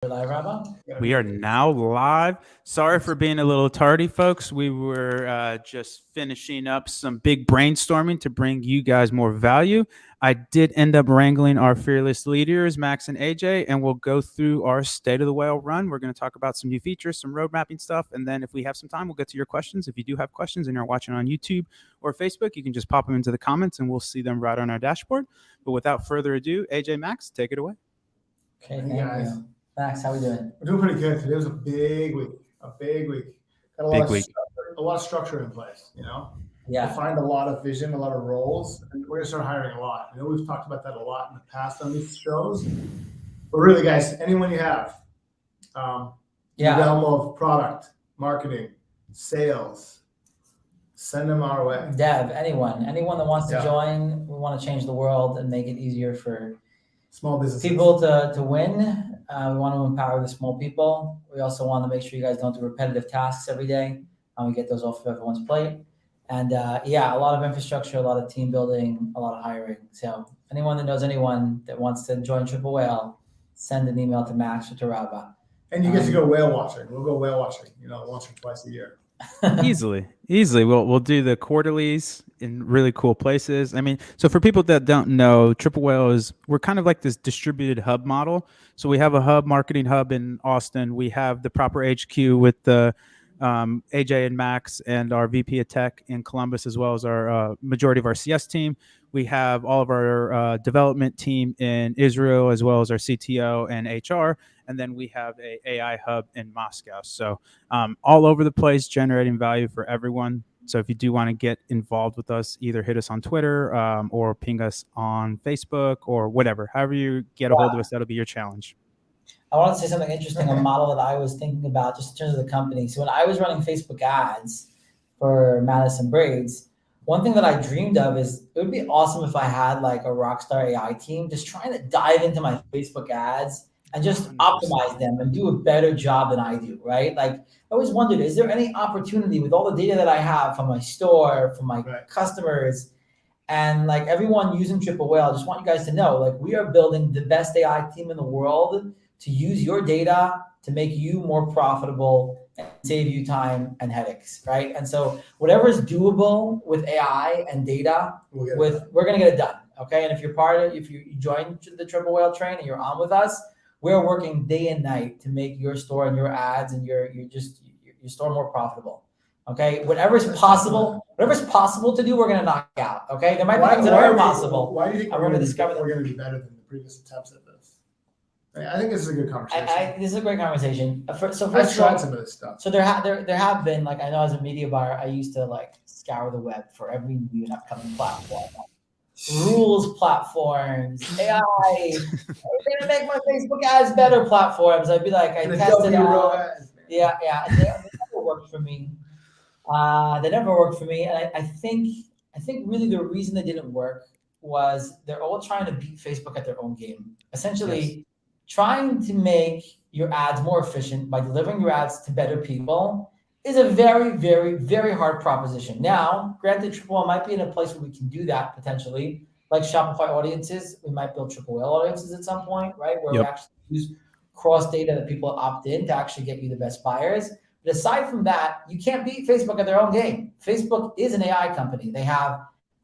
Live, Rabbi? We are now live. Sorry for being a little tardy, folks. We were just finishing up some big brainstorming to bring you guys more value. I did end up wrangling our fearless leaders, Max and AJ, and we'll go through our state of the whale run. We're going to talk about some new features, some road mapping stuff, and then if we have some time, we'll get to your questions. If you do have questions and you're watching on YouTube or Facebook, you can just pop them into the comments and we'll see them right on our dashboard. But without further ado, AJ, Max, take it away. Okay, thank you. Max, how we doing? We're doing pretty good. Today was a big week. Got a lot of structure in place, Yeah. Defined a lot of vision, a lot of roles, and we're gonna start hiring a lot. I know we've talked about that a lot in the past on these shows, but really, guys, anyone you have, in the realm of product, marketing, sales, send them our way. Dev, anyone that wants to join, we want to change the world and make it easier for small businesses, people to win. We want to empower the small people. We also want to make sure you guys don't do repetitive tasks every day. We get those off of everyone's plate. And a lot of infrastructure, a lot of team building, a lot of hiring. So anyone that knows anyone that wants to join Triple Whale, send an email to Max or to Rabba. And you get to go whale watching. We'll go whale watching, once or twice a year. Easily. We'll do the quarterlies in really cool places. I mean, so for people that don't know, Triple Whale we're kind of like this distributed hub model. So we have a marketing hub in Austin. We have the proper HQ with the AJ and Max and our VP of Tech in Columbus, as well as our majority of our CS team. We have all of our development team in Israel, as well as our CTO and HR. And then we have a AI hub in Moscow. So all over the place, generating value for everyone. So if you do want to get involved with us, either hit us on Twitter or ping us on Facebook or whatever. However you get a hold of us, that'll be your challenge. I want to say something interesting, a model that I was thinking about just in terms of the company. So when I was running Facebook ads for Madison Braids, one thing that I dreamed of is it would be awesome if I had like a rockstar AI team just trying to dive into my Facebook ads and just 100%. Optimize them and do a better job than I do, right? Like I always wondered, is there any opportunity with all the data that I have from my store, from my customers, and like everyone using Triple Whale, I just want you guys to know, like we are building the best AI team in the world to use your data to make you more profitable and save you time and headaches, right? And so whatever is doable with AI and data, we're gonna get it done, okay? And if you join the Triple Whale train and you're on with us, we're working day and night to make your store and your ads and your store more profitable, okay? Whatever's possible to do, we're gonna knock out, okay? There might be things that are impossible. Why do you think we're gonna be better than the previous attempts at this? I think this is a good conversation. This is a great conversation. I've tried some of this stuff. So there have been, like, I know as a media buyer, I used to like scour the web for every new and upcoming platform, rules platforms, AI. We're gonna make my Facebook ads better platforms. I'd be like, I tested out. Yeah, and they never worked for me. And I think really the reason they didn't work was they're all trying to beat Facebook at their own game. Essentially, trying to make your ads more efficient by delivering your ads to better people is a very, very, very hard proposition. Now, granted, Triple Whale might be in a place where we can do that potentially, like Shopify audiences. We might build Triple Whale audiences at some point, right? Where we actually use cross data that people opt in to actually get you the best buyers. But aside from that, you can't beat Facebook at their own game. Facebook is an AI company. They have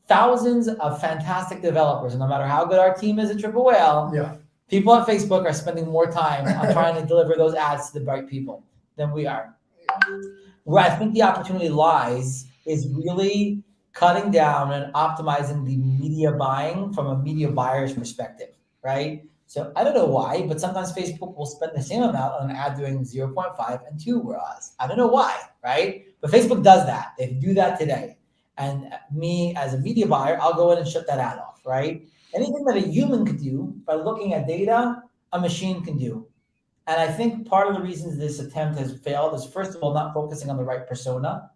thousands of fantastic developers, and no matter how good our team is at Triple Whale, people at Facebook are spending more time on trying to deliver those ads to the right people than we are. Where I think the opportunity lies is really cutting down and optimizing the media buying from a media buyer's perspective, right? So I don't know why, but sometimes Facebook will spend the same amount on an ad doing 0.5 and 2 ROAS. I don't know why, right? But Facebook does that. They do that today. And me as a media buyer, I'll go in and shut that ad off, right? Anything that a human could do by looking at data, a machine can do. And I think part of the reasons this attempt has failed is, first of all, not focusing on the right persona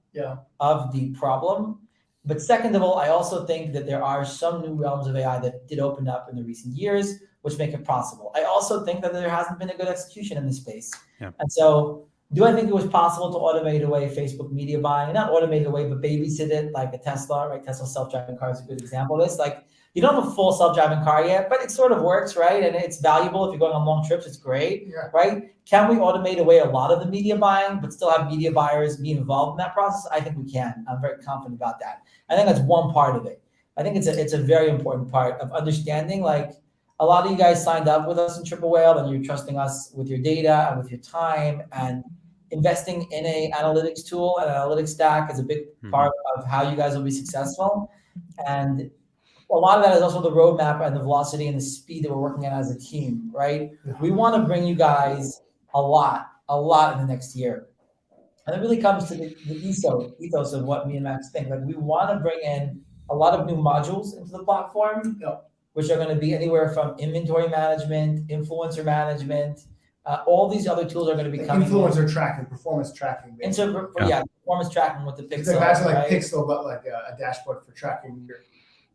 of the problem. But second of all, I also think that there are some new realms of AI that did open up in the recent years, which make it possible. I also think that there hasn't been a good execution in this space. And so do I think it was possible to automate away Facebook media buying? Not automate it away, but babysit it like a Tesla, right? Tesla self-driving car is a good example of this. Like, You don't have a full self-driving car yet, but it sort of works, right? And it's valuable if you're going on long trips. It's great, right? Can we automate away a lot of the media buying, but still have media buyers be involved in that process? I think we can. I'm very confident about that. I think that's one part of it. I think it's a very important part of understanding, like, a lot of you guys signed up with us in Triple Whale, and you're trusting us with your data and with your time, and investing in a analytics tool and analytics stack is a big part of how you guys will be successful. And a lot of that is also the roadmap and the velocity and the speed that we're working at as a team, right? We want to bring you guys a lot in the next year. And it really comes to the ethos of what me and Max think. Like, we want to bring in a lot of new modules into the platform, which are going to be anywhere from inventory management, influencer management. All these other tools are going to be coming. Influencer tracking, performance tracking. And so, performance tracking with the Pixel. Imagine like Pixel, but like a dashboard for tracking your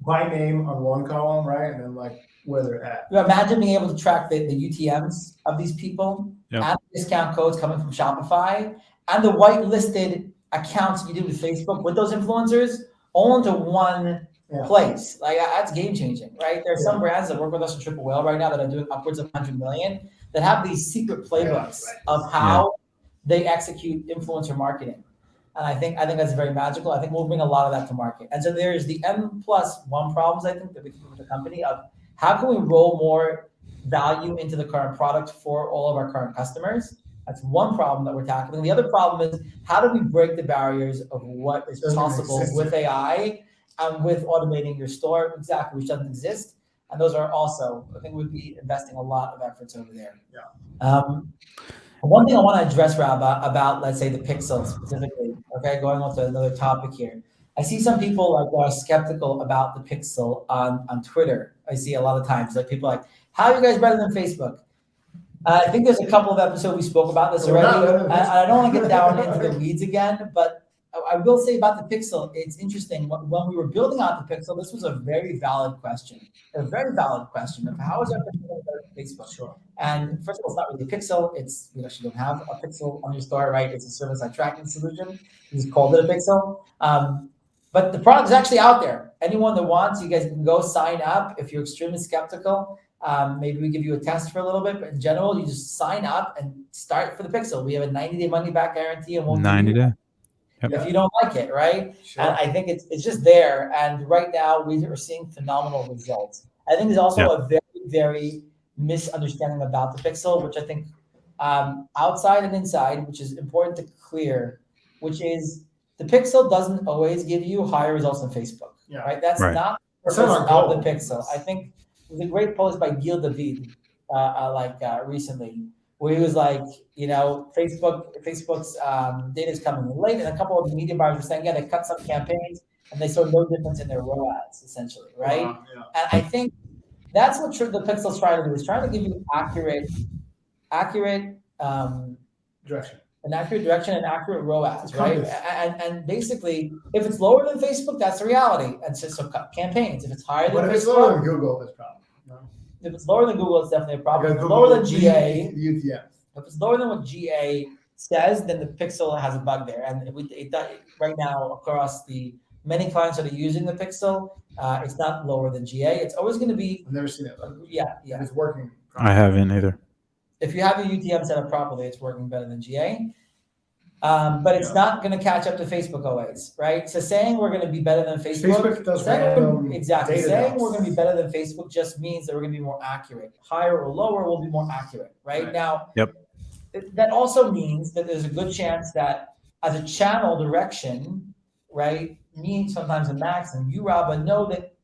by name on one column, right? And then like where they're at. Imagine being able to track the UTMs of these people, and discount codes coming from Shopify, and the whitelisted accounts you do with Facebook with those influencers all into one place. Like, that's game changing, right? There are some brands that work with us in Triple Whale right now that are doing upwards of 100 million that have these secret playbooks of how they execute influencer marketing. And I think that's very magical. I think we'll bring a lot of that to market. And so there's the N+1 problems, I think, that we can with the company of how can we roll more value into the current product for all of our current customers. That's one problem that we're tackling. The other problem is, how do we break the barriers of what is possible with AI and with automating your store, which doesn't exist. And those are also, I think we'd be investing a lot of efforts over there. One thing I want to address, Rob, about let's say the Pixel specifically, okay, going on to another topic here. I see some people like are skeptical about the Pixel on Twitter. I see a lot of times like people like, how are you guys better than Facebook? I think there's a couple of episodes we spoke about this already. I don't want to get down into the weeds again, but I will say about the Pixel, it's interesting. When we were building out the Pixel, this was a very valid question. Of how is that better than Facebook? Sure. And first of all, it's not really a Pixel. You actually don't have a Pixel on your store, right? It's a server-side tracking solution. We just called it a Pixel. But the product is actually out there. Anyone that wants, you guys can go sign up. If you're extremely skeptical, maybe we give you a test for a little bit. But in general, you just sign up and start for the Pixel. We have a 90-day money-back guarantee, and we'll 90-day. If you don't like it, right? Sure. And I think it's just there. And right now, we are seeing phenomenal results. I think there's also a very, very misunderstanding about the Pixel, which I think outside and inside, which is important to clear, which is the Pixel doesn't always give you higher results than Facebook, right? That's not the purpose of the Pixel. I think it was a great post by Gil David recently, where he was like, Facebook's data is coming in late, and a couple of the media buyers were saying, they cut some campaigns and they saw no difference in their ROAS, essentially, right? And I think that's what the Pixel's trying to do, is trying to give you accurate direction. An accurate direction and accurate ROAS, right? And basically, if it's lower than Facebook, that's the reality. And so cut campaigns. If it's higher than Facebook, if it's lower than Google, that's a problem. No. If it's lower than Google, it's definitely a problem. If it's lower than GA, UTMs. If it's lower than what GA says, then the Pixel has a bug there. And right now, across the many clients that are using the Pixel, it's not lower than GA. It's always going to be. I've never seen it. Yeah. It's working. I haven't either. If you have your UTM set up properly, it's working better than GA. But it's not going to catch up to Facebook always, right? So saying we're going to be better than Facebook does exactly. Saying we're going to be better than Facebook just means that we're going to be more accurate. Higher or lower will be more accurate, right? Now, that also means that there's a good chance that as a channel direction, right, me sometimes and Max and you, Rob, know that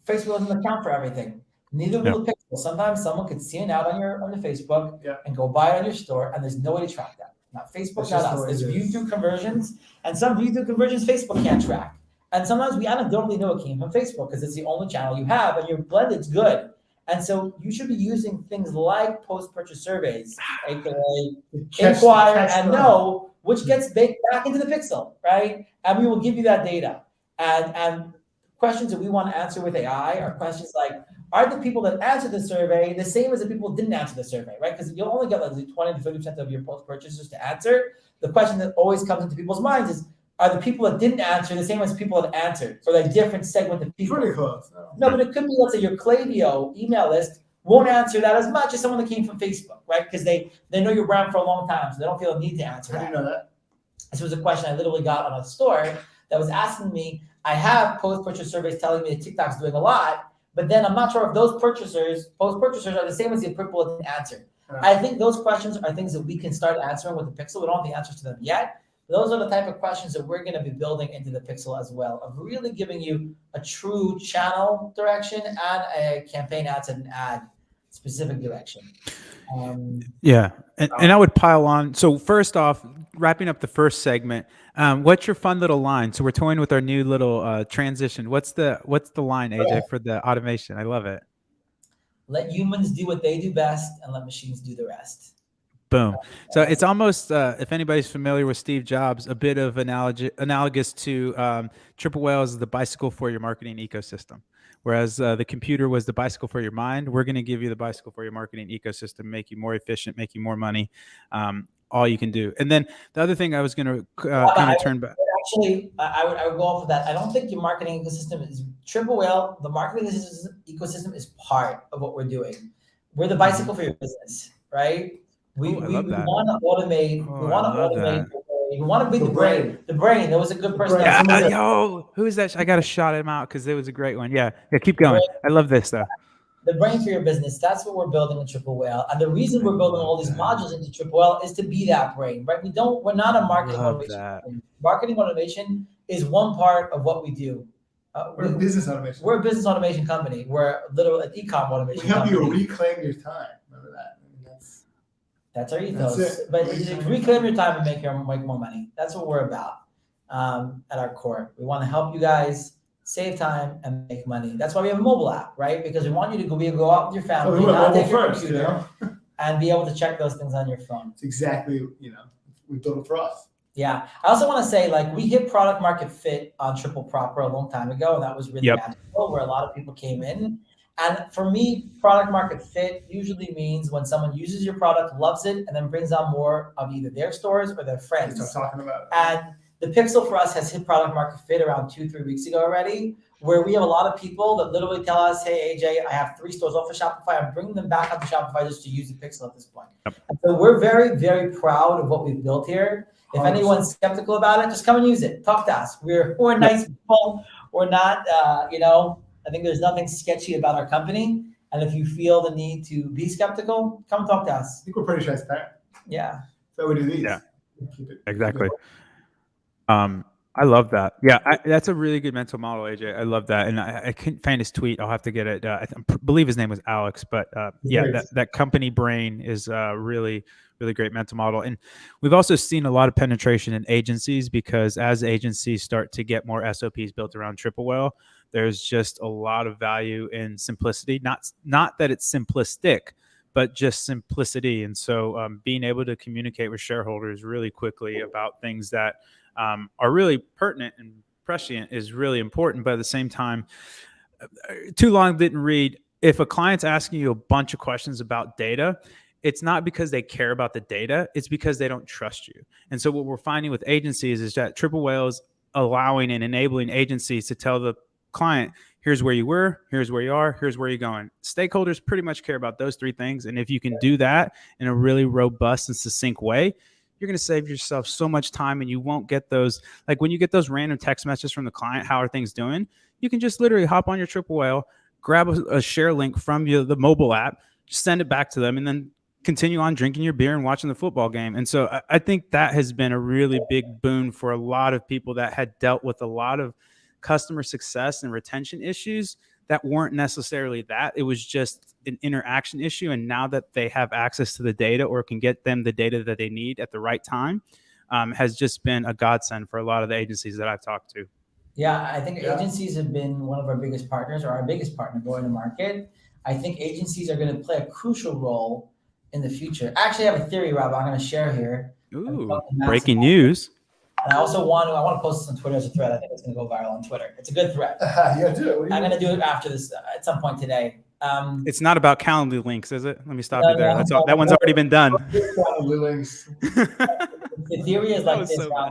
Facebook doesn't account for everything. Neither will the Pixel. Sometimes someone could see an ad on the Facebook and go buy it on your store, and there's no way to track that. Not Facebook, not us. There's view-through conversions, and some view-through conversions Facebook can't track. And sometimes we anecdotally know it came from Facebook because it's the only channel you have, and your blended's good. And so you should be using things like post-purchase surveys, aka inquire and know which gets baked back into the Pixel, right? And we will give you that data. And questions that we want to answer with AI are questions like, are the people that answered the survey the same as the people who didn't answer the survey, right? Because you'll only get like 20 to 30% of your post-purchasers to answer. The question that always comes into people's minds is, are the people that didn't answer the same as people that answered, or like different segment of people? Pretty close. No, but it could be, let's say your Klaviyo email list won't answer that as much as someone that came from Facebook, right? Because they know your brand for a long time, so they don't feel a need to answer that. How do you know that? This was a question I literally got on a store that was asking me, I have post-purchase surveys telling me that TikTok's doing a lot, but then I'm not sure if those post-purchasers are the same as the people that didn't answer. I think those questions are things that we can start answering with the Pixel. We don't have the answers to them yet. Those are the type of questions that we're going to be building into the Pixel as well, of really giving you a true channel direction and a campaign ads and ad specific direction. Yeah. And I would pile on. So first off, wrapping up the first segment, what's your fun little line? So we're toying with our new little transition. What's the line, AJ, for the automation? I love it. Let humans do what they do best and let machines do the rest. Boom. So it's almost, if anybody's familiar with Steve Jobs, a bit of analogous to Triple Whales, the bicycle for your marketing ecosystem. Whereas the computer was the bicycle for your mind, we're going to give you the bicycle for your marketing ecosystem, make you more efficient, make you more money, all you can do. And then the other thing I was going to kind of turn back. Actually, I would go off of that. I don't think your marketing ecosystem is Triple Whale. The marketing ecosystem is part of what we're doing. We're the bicycle for your business, right? We want to automate. We want to automate. We want to be the brain. The brain. That was a good person. Yeah, yo, who is that? I got to shout him out because it was a great one. Yeah, keep going. I love this stuff. The brain for your business. That's what we're building in Triple Whale. And the reason we're building all these modules into Triple Whale is to be that brain, right? We're not a marketing automation. Marketing automation is one part of what we do. We're a business automation. We're a business automation company. We're literally an e-com automation company. We help you reclaim your time. Remember that. That's our ethos. But reclaim your time and make more money. That's what we're about at our core. We want to help you guys save time and make money. That's why we have a mobile app, right? Because we want you to go out with your family, not take your computer, and be able to check those things on your phone. It's exactly, we built it for us. Yeah. I also want to say, we hit product market fit on Triple Proper a long time ago, and that was really magical, where a lot of people came in. And for me, product market fit usually means when someone uses your product, loves it, and then brings on more of either their stores or their friends. Start talking about it. And the Pixel for us has hit product market fit around 2-3 weeks ago already, where we have a lot of people that literally tell us, hey, AJ, I have 3 stores off of Shopify. I'm bringing them back onto Shopify just to use the Pixel at this point. And so we're very, very proud of what we've built here. If anyone's skeptical about it, just come and use it. Talk to us. We're nice people. We're not, I think there's nothing sketchy about our company. And if you feel the need to be skeptical, come talk to us. I think we're pretty transparent. Yeah. So we do these. Yeah. Exactly. I love that. Yeah, that's a really good mental model, AJ. I love that. And I couldn't find his tweet. I'll have to get it. I believe his name was Alex. But that company brain is really, really great mental model. And we've also seen a lot of penetration in agencies, because as agencies start to get more SOPs built around Triple Whale, there's just a lot of value in simplicity. Not that it's simplistic, but just simplicity. And so being able to communicate with shareholders really quickly about things that are really pertinent and prescient is really important. But at the same time, too long didn't read. If a client's asking you a bunch of questions about data, it's not because they care about the data. It's because they don't trust you. And so what we're finding with agencies is that Triple Whale is allowing and enabling agencies to tell the client, here's where you were, here's where you are, here's where you're going. Stakeholders pretty much care about those 3 things. And if you can do that in a really robust and succinct way, you're going to save yourself so much time, and you won't get those, like when you get those random text messages from the client, how are things doing? You can just literally hop on your Triple Whale, grab a share link from the mobile app, send it back to them, and then continue on drinking your beer and watching the football game. And so I think that has been a really big boon for a lot of people that had dealt with a lot of customer success and retention issues that weren't necessarily that. It was just an interaction issue. And now that they have access to the data, or can get them the data that they need at the right time, has just been a godsend for a lot of the agencies that I've talked to. Yeah, I think agencies have been one of our biggest partners, or our biggest partner going to market. I think agencies are going to play a crucial role in the future. I actually have a theory, Rob, I'm going to share here. Ooh, breaking news. And I also want to post this on Twitter as a thread. I think it's going to go viral on Twitter. It's a good thread. Yeah, do it. I'm going to do it after this at some point today. It's not about Calendly links, is it? Let me stop you there. That one's already been done. Calendly links. the theory is That like was this. so bad.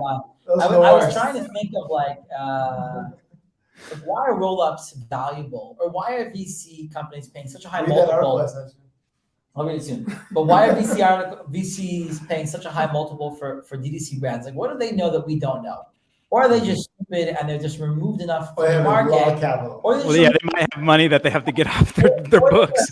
I was trying to think of like why are roll-ups valuable, or why are VC companies paying such a high multiple? I'll read it soon. But why are VCs paying such a high multiple for DTC brands? Like, what do they know that we don't know? Or are they just stupid and they're just removed enough from the market? Or Well, yeah, they might have money that they have to get off their books.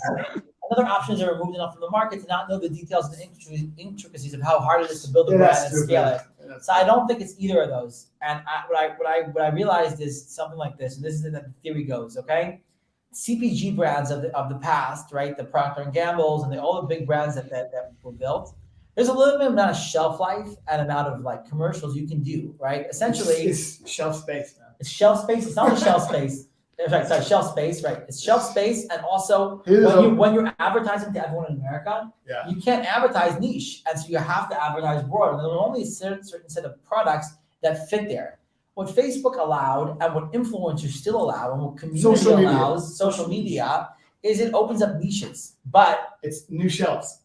Other options are removed enough from the market to not know the details and the intricacies of how hard it is to build a brand and scale it. So I don't think it's either of those. And what I realized is something like this, and this is the theory goes, okay? CPG brands of the past, right? The Procter and Gamble's and all the big brands that were built. There's a little bit amount of shelf life and amount of like commercials you can do, right? Essentially, it's shelf space, man. It's shelf space. It's not a shelf space. Sorry, shelf space, right? It's shelf space, and also when you're advertising to everyone in America, you can't advertise niche, and so you have to advertise broad. And there's only a certain set of products that fit there. What Facebook allowed, and what influencers still allow, and what community allows, social media, is it opens up niches, but it's new shelves.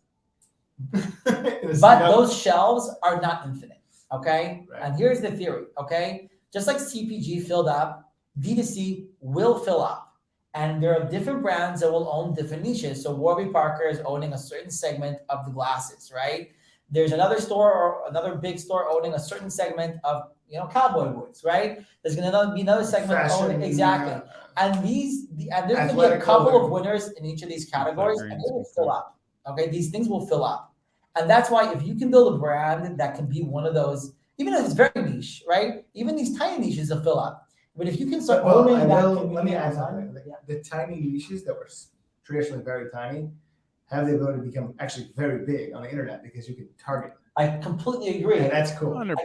But those shelves are not infinite, okay? Right. And here's the theory, okay? Just like CPG filled up, D2C will fill up. And there are different brands that will own different niches. So Warby Parker is owning a certain segment of the glasses, right? There's another store or another big store owning a certain segment of, cowboy boots, right? There's going to be another segment owning, exactly. And there's going to be a couple of winners in each of these categories, and it will fill up, okay? These things will fill up. And that's why if you can build a brand that can be one of those, even if it's very niche, right? Even these tiny niches will fill up. But if you can start owning that community, let me add something. The tiny niches that were traditionally very tiny have the ability to become actually very big on the internet because you can target. I completely agree. And that's cool. 100%.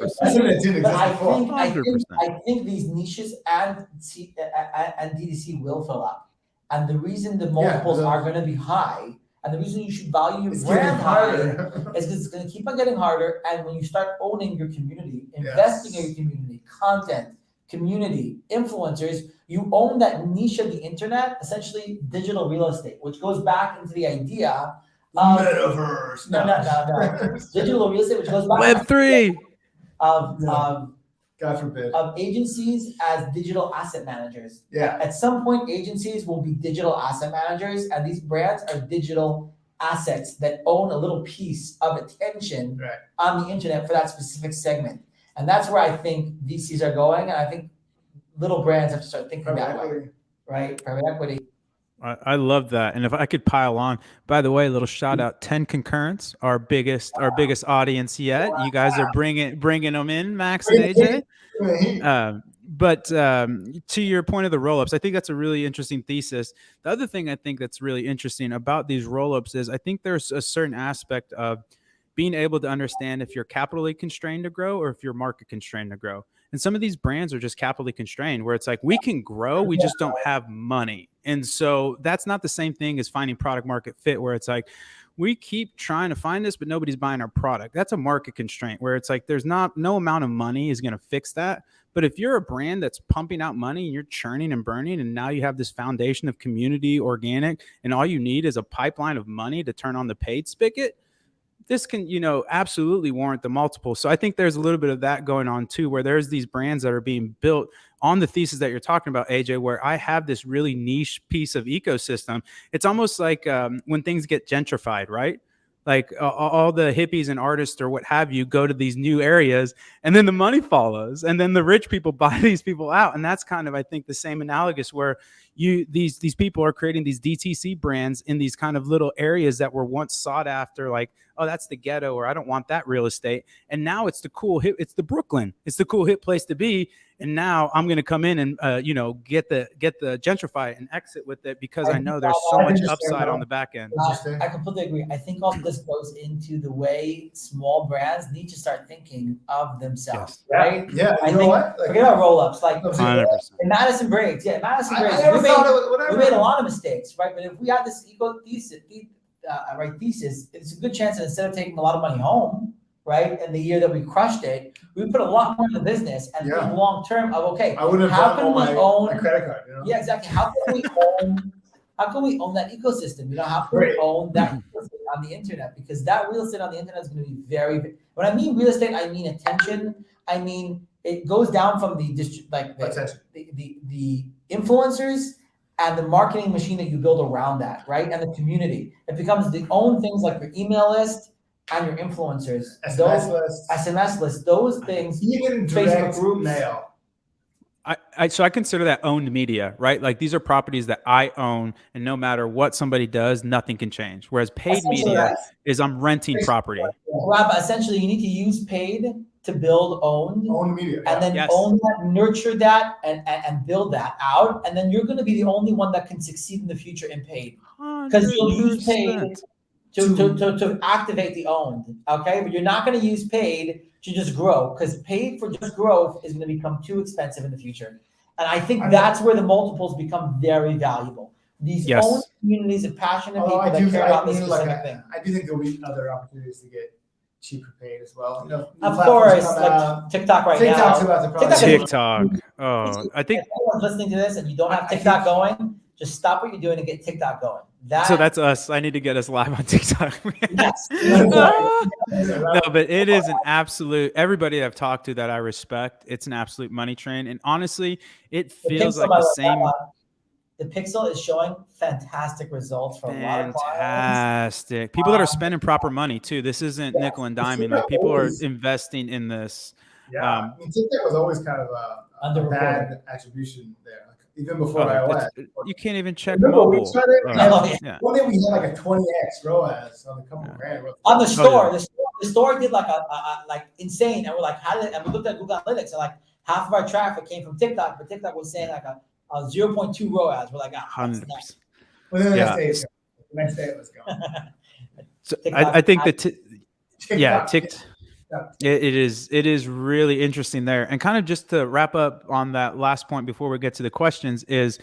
I think these niches and DTC will fill up. And the reason the multiples are going to be high, and the reason you should value your brand high is because it's going to keep on getting harder. And when you start owning your community, investing in your community, content, community, influencers, you own that niche of the internet, essentially digital real estate, which goes back into the idea of metaverse. No. Digital real estate, which goes back Web3 God forbid. Of agencies as digital asset managers. Yeah. At some point, agencies will be digital asset managers, and these brands are digital assets that own a little piece of attention on the internet for that specific segment. And that's where I think VCs are going, and I think little brands have to start thinking that way, right? Private equity. I love that. And if I could pile on, by the way, a little shout out, 10 Concurrents, our biggest audience yet. You guys are bringing them in, Max and AJ. But to your point of the roll-ups, I think that's a really interesting thesis. The other thing I think that's really interesting about these roll-ups is I think there's a certain aspect of being able to understand if you're capitally constrained to grow or if you're market constrained to grow. And some of these brands are just capitally constrained where it's like, we can grow, we just don't have money. And so that's not the same thing as finding product market fit, where it's like, we keep trying to find this, but nobody's buying our product. That's a market constraint where it's like, there's no amount of money is going to fix that. But if you're a brand that's pumping out money and you're churning and burning, and now you have this foundation of community, organic, and all you need is a pipeline of money to turn on the paid spigot, this can, absolutely warrant the multiple. So I think there's a little bit of that going on too, where there's these brands that are being built on the thesis that you're talking about, AJ, where I have this really niche piece of ecosystem. It's almost like when things get gentrified, right? Like all the hippies and artists or what have you go to these new areas, and then the money follows, and then the rich people buy these people out. And that's kind of, I think, the same analogous where these people are creating these DTC brands in these kind of little areas that were once sought after, like, oh, that's the ghetto, or I don't want that real estate. And now it's the cool hip, it's the Brooklyn, it's the cool hip place to be. And now I'm going to come in and get the gentrify and exit with it because I know there's so much upside on the back end. I completely agree. I think all of this goes into the way small brands need to start thinking of themselves, right? Yeah. I think forget about roll-ups, like 100%. in Madison Briggs. Yeah, Madison Briggs. We made a lot of mistakes, right? But if we had this thesis, it's a good chance that instead of taking a lot of money home, right, in the year that we crushed it, we put a lot more in the business and think long term of I wouldn't have how can we own my credit card? Yeah, exactly. How can we own that ecosystem? How can we own that ecosystem? on the internet, because that real estate on the internet is going to be very, when I mean real estate, I mean attention. I mean, it goes down from the influencers and the marketing machine that you build around that, right? And the community. It becomes the own things like your email list and your influencers. SMS lists, those things. Even direct mail. So I consider that owned media, right? Like these are properties that I own, and no matter what somebody does, nothing can change. Whereas paid media is I'm renting property. Rob, essentially, you need to use paid to build owned media, and then own that, nurture that, and build that out. And then you're going to be the only one that can succeed in the future in paid, because you'll use paid to activate the owned. Okay, but you're not going to use paid to just grow, because paid for just growth is going to become too expensive in the future. And I think that's where the multiples become very valuable. These own communities of passionate people that care about this specific thing. I do think there'll be other opportunities to get cheaper paid as well. You know, of course, like TikTok now. TikTok. Oh, I think everyone's listening to this and you don't have TikTok going, just stop what you're doing and get TikTok going. So that's us. I need to get us live on TikTok. Yes. No, but it is an absolute, everybody I've talked to that I respect, it's an absolute money train. And honestly, it feels like the same. The Pixel is showing fantastic results for a lot of clients. Fantastic. People that are spending proper money too. This isn't nickel and diming. Like people are investing in this. Yeah. I mean, TikTok was always kind of a bad attribution there. Even before iOS. You can't even check mobile. One day we had like a 20x ROAS on a couple grand. On the store. The store did like like insane. And we're like, and we looked at Google Analytics and like half of our traffic came from TikTok, but TikTok was saying like a 0.2 ROAS. We're like, 100%. Well, then the next day it was gone. So I think that TikTok. It is really interesting there. And kind of just to wrap up on that last point before we get to the questions is,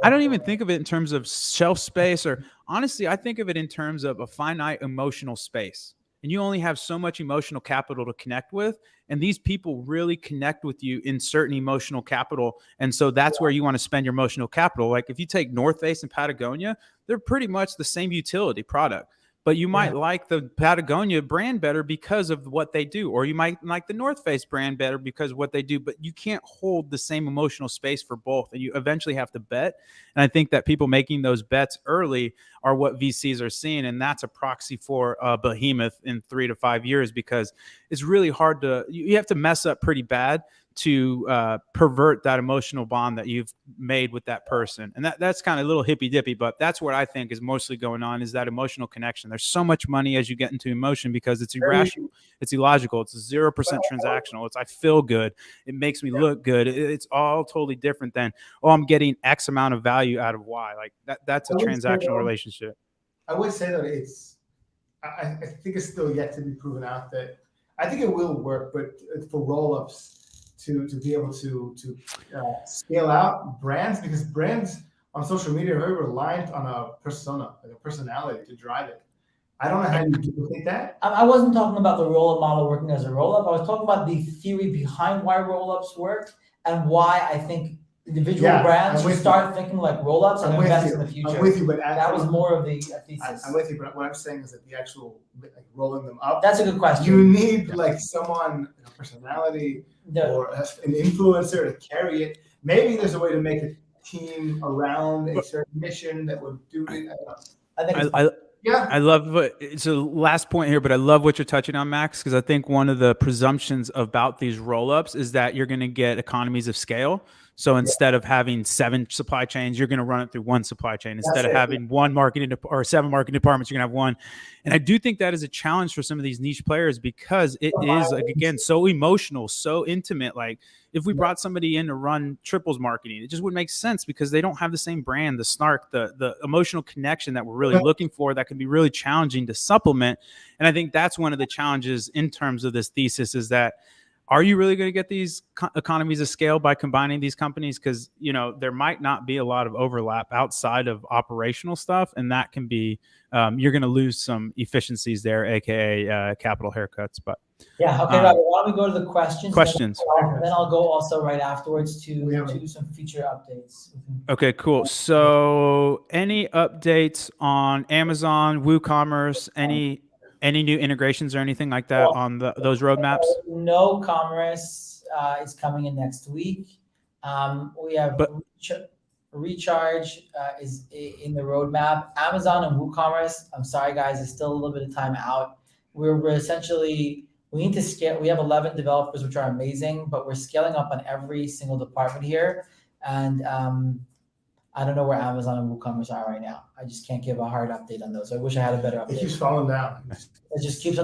I don't even think of it in terms of shelf space, or honestly, I think of it in terms of a finite emotional space. And you only have so much emotional capital to connect with. And these people really connect with you in certain emotional capital. And so that's where you want to spend your emotional capital. Like if you take North Face and Patagonia, they're pretty much the same utility product. But you might like the Patagonia brand better because of what they do, or you might like the North Face brand better because of what they do, but you can't hold the same emotional space for both. And you eventually have to bet. And I think that people making those bets early are what VCs are seeing. And that's a proxy for a behemoth in 3 to 5 years, because it's really hard you have to mess up pretty bad to pervert that emotional bond that you've made with that person. And that's kind of a little hippy dippy, but that's what I think is mostly going on, is that emotional connection. There's so much money as you get into emotion because it's irrational, it's illogical, it's 0% transactional. It's I feel good, it makes me look good. It's all totally different than, I'm getting X amount of value out of Y. Like that's a transactional relationship. I would say that I think it's still yet to be proven out that I think it will work, but for roll-ups, to be able to scale out brands, because brands on social media are very reliant on a persona, like a personality to drive it. I don't know how you duplicate that. I wasn't talking about the roll-up model working as a roll-up. I was talking about the theory behind why roll-ups work and why I think individual brands should start thinking like roll-ups and invest in the future. I'm with you, but that was more of the thesis. I'm with you, but what I'm saying is that the actual rolling them up. That's a good question. You need like someone, a personality, or an influencer to carry it. Maybe there's a way to make a team around a certain mission that would do it. I think I love it's a last point here, but I love what you're touching on, Max, because I think one of the presumptions about these roll-ups is that you're going to get economies of scale. So instead of having 7 supply chains, you're going to run it through 1 supply chain. Instead of having 1 marketing or 7 marketing departments, you're going to have 1. And I do think that is a challenge for some of these niche players, because it is, like, again, so emotional, so intimate. Like if we brought somebody in to run triples marketing, it just wouldn't make sense because they don't have the same brand, the snark, the emotional connection that we're really looking for, that can be really challenging to supplement. And I think that's one of the challenges in terms of this thesis, is that, are you really going to get these economies of scale by combining these companies? Because, there might not be a lot of overlap outside of operational stuff. And that can be, you're going to lose some efficiencies there, AKA capital haircuts. But Yeah. Okay, Robert. Why don't we go to the questions? Questions. Then I'll go also right afterwards to some feature updates. Okay, cool. So, any updates on Amazon, WooCommerce, any new integrations or anything like that on those roadmaps? No commerce is coming in next week. We have Recharge is in the roadmap. Amazon and WooCommerce, I'm sorry guys, there's still a little bit of time out. We're essentially, we need to scale. We have 11 developers, which are amazing, but we're scaling up on every single department here. And I don't know where Amazon and WooCommerce are right now. I just can't give a hard update on those. I wish I had a better update. It keeps falling down. It just keeps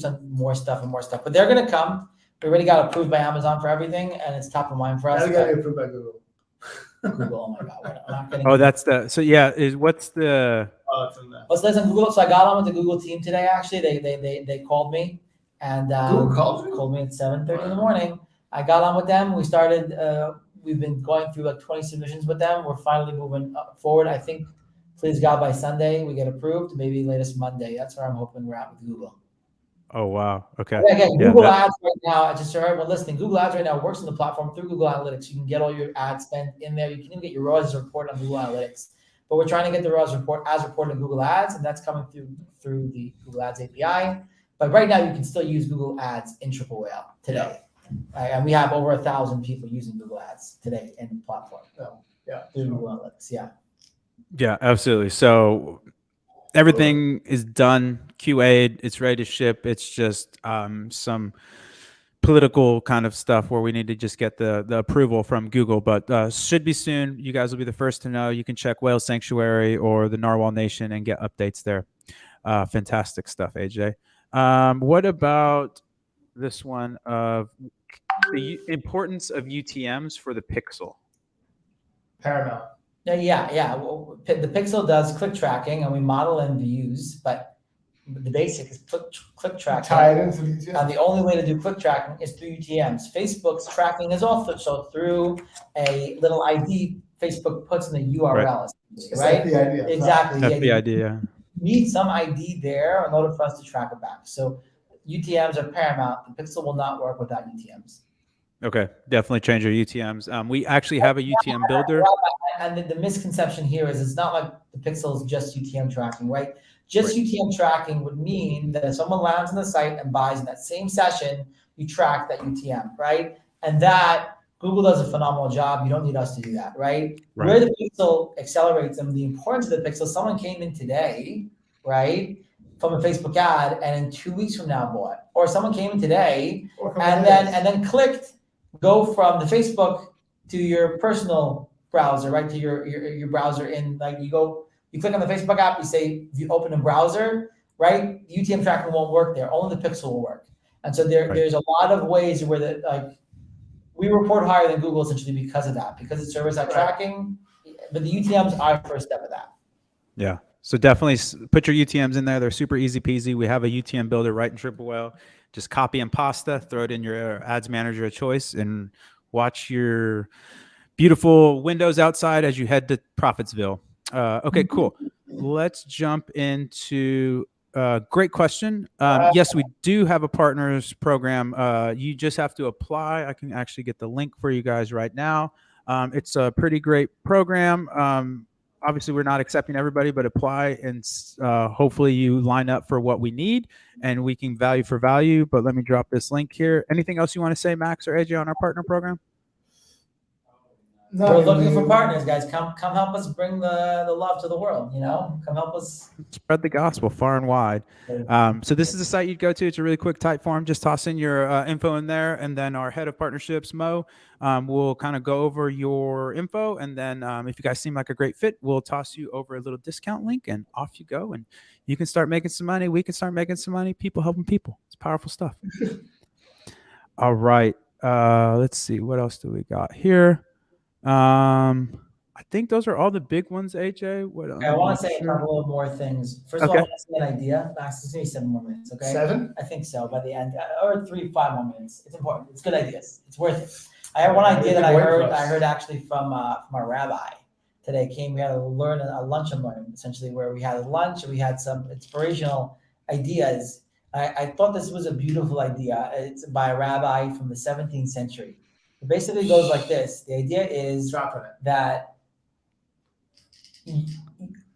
on more stuff and more stuff. But they're gonna come. We already got approved by Amazon for everything, and it's top of mind for us. Now we got to get approved by Google. Google, oh my God, we're not getting. Oh, that's what's the? Oh, it's in there. Let's listen. Google. So I got on with the Google team today. Actually, they called me and Google called me at 7:30 in the morning. I got on with them. We started. We've been going through like 20 submissions with them. We're finally moving forward. I think, please God, by Sunday we get approved. Maybe latest Monday. That's where I'm hoping we're at with Google. Oh wow. Okay. Yeah, Google Ads right now. Just so everyone listening, Google Ads right now works on the platform through Google Analytics. You can get all your ad spend in there. You can even get your ROAS report on Google Analytics. But we're trying to get the ROAS report as reported in Google Ads, and that's coming through the Google Ads API. But right now, you can still use Google Ads in Triple Whale today. And we have over 1,000 people using Google Ads today in the platform. Through Google Analytics. Yeah, absolutely. So everything is done, QA'd, it's ready to ship. It's just some political kind of stuff where we need to just get the approval from Google, but should be soon. You guys will be the first to know. You can check Whale Sanctuary or the Narwhal Nation and get updates there. Fantastic stuff, AJ. What about this one of the importance of UTMs for the Pixel? Paramount. Yeah. Well, the Pixel does click tracking, and we model in views, but the basic is click tracking. Tied into UTMs. And the only way to do click tracking is through UTMs. Facebook's tracking is also through a little ID Facebook puts in the URL, right? That's the idea. Exactly. That's the idea. You need some ID there in order for us to track it back. So UTMs are paramount. The Pixel will not work without UTMs. Okay, definitely change your UTMs. We actually have a UTM builder. And the misconception here is it's not like the Pixel is just UTM tracking, right? Just UTM tracking would mean that if someone lands on the site and buys in that same session, you track that UTM, right? And that Google does a phenomenal job. You don't need us to do that, right? Where the Pixel accelerates them, the importance of the Pixel, someone came in today, right, from a Facebook ad, and in 2 weeks from now bought, or someone came in today and then clicked go from the Facebook to your personal browser, right, to your browser. In like you click on the Facebook app, you say you open a browser, right? UTM tracking won't work there. Only the Pixel will work. And so there's a lot of ways where we report higher than Google essentially because of that, because it's server-side tracking. But the UTMs are the first step of that. Yeah. So definitely put your UTMs in there. They're super easy peasy. We have a UTM builder right in Triple Whale. Just copy and pasta, throw it in your ads manager of choice, and watch your beautiful windows outside as you head to Profitsville. Okay, cool. Let's jump into great question. Yes, we do have a partners program. You just have to apply. I can actually get the link for you guys right now. It's a pretty great program. Obviously, we're not accepting everybody, but apply, and hopefully you line up for what we need, and we can value for value. But let me drop this link here. Anything else you want to say, Max or AJ, on our partner program? No, we're looking for partners, guys. Come help us bring the love to the world. Come help us spread the gospel far and wide. So this is the site you'd go to. It's a really quick type form. Just toss in your info in there, and then our head of partnerships, Mo, will kind of go over your info, and then if you guys seem like a great fit, we'll toss you over a little discount link, and off you go, and you can start making some money. We can start making some money. People helping people. It's powerful stuff. All right. Let's see. What else do we got here? I think those are all the big ones, AJ. What I want to say a couple of more things. First of all, I want to say an idea. Max, it's going to be 7 more minutes, okay? 7? I think so, by the end. Or 5 more minutes. It's important. It's good ideas. It's worth it. I have one idea that I heard actually from our rabbi today. We had a lunch and learn, essentially, where we had lunch and we had some inspirational ideas I thought this was a beautiful idea. It's by a rabbi from the 17th century. It basically goes like this. The idea is that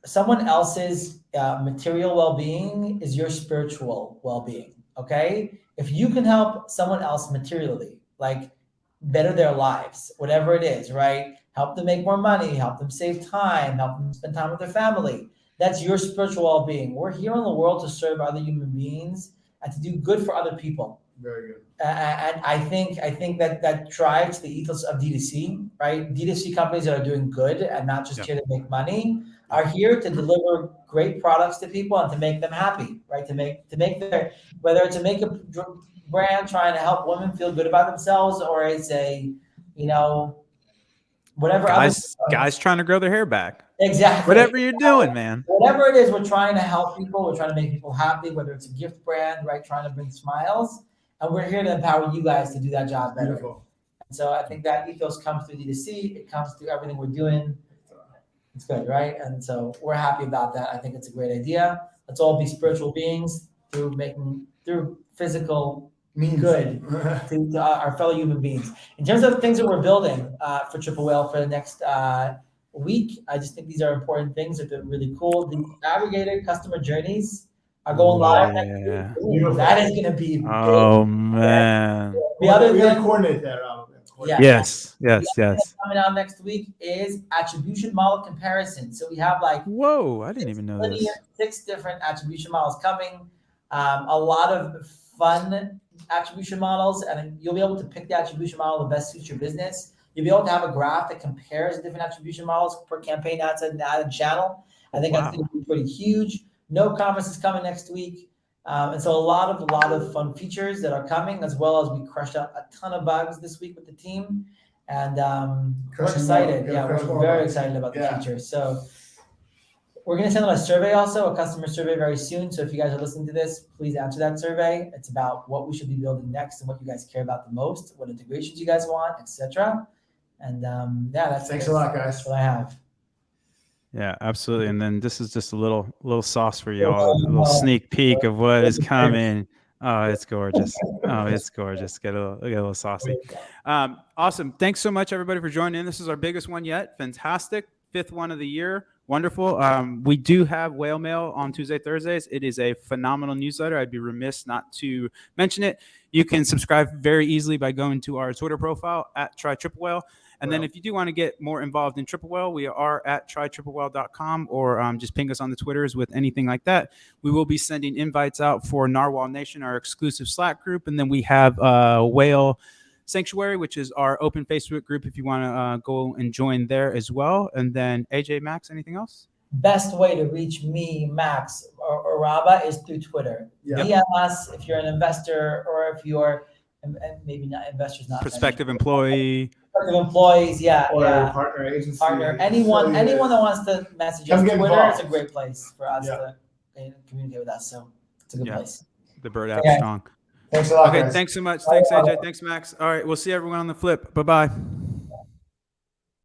someone else's material well-being is your spiritual well-being, okay? If you can help someone else materially, like better their lives, whatever it is, right? Help them make more money, help them save time, help them spend time with their family. That's your spiritual well-being. We're here in the world to serve other human beings and to do good for other people. Very good. And I think that drives the ethos of D2C, right? D2C companies that are doing good and not just here to make money are here to deliver great products to people and to make them happy, right? To make their, whether it's a makeup brand trying to help women feel good about themselves, or it's a, whatever. Guys trying to grow their hair back. Exactly. Whatever you're doing, man. Whatever it is, we're trying to help people. We're trying to make people happy, whether it's a gift brand, right? Trying to bring smiles. And we're here to empower you guys to do that job better. Beautiful. And so I think that ethos comes through D2C. It comes through everything we're doing. It's good, right? And so we're happy about that. I think it's a great idea. Let's all be spiritual beings through physical good to our fellow human beings. In terms of things that we're building for Triple Whale for the next week, I just think these are important things that are really cool. The aggregated customer journeys are going live next week. That is going to be big. Oh, man. The other we thing, gotta coordinate that, Rob. Yes. Coming out next week is attribution model comparison. So we have whoa, I didn't even know this. 6 different attribution models coming. A lot of fun attribution models, and you'll be able to pick the attribution model that best suits your business. You'll be able to have a graph that compares the different attribution models per campaign, ad set, and ad channel. I think that's going to be pretty huge. No Commerce is coming next week. And so a lot of fun features that are coming, as well as we crushed out a ton of bugs this week with the team. And we're excited. We're very excited about the future. So we're going to send out a survey also, a customer survey very soon. So if you guys are listening to this, please answer that survey. It's about what we should be building next and what you guys care about the most, what integrations you guys want, etc. And thanks a lot, guys. That's what I have. Yeah, absolutely. And then this is just a little sauce for y'all, a little sneak peek of what is coming. Oh, it's gorgeous. Get a little saucy. Awesome. Thanks so much, everybody, for joining in. This is our biggest one yet. Fantastic. 5th one of the year. Wonderful. We do have Whale Mail on Tuesday, Thursdays. It is a phenomenal newsletter. I'd be remiss not to mention it. You can subscribe very easily by going to our Twitter profile at @TryTripleWhale. And then if you do want to get more involved in Triple Whale, we are at trytriplewhale.com, or just ping us on the Twitters with anything like that. We will be sending invites out for Narwhal Nation, our exclusive Slack group. And then we have Whale Sanctuary, which is our open Facebook group if you want to go and join there as well. And then AJ, Max, anything else? Best way to reach me, Max, or Raba is through Twitter. DM us if you're an investor, or if you're maybe not investors, not prospective employees, partner agency, anyone that wants to message us. Twitter is a great place for us to communicate with us. So it's a good place. The Bird app is strong. Thanks a lot. Okay, guys. thanks so much. Thanks, AJ. Thanks, Max. All right, we'll see everyone on the flip. Bye-bye.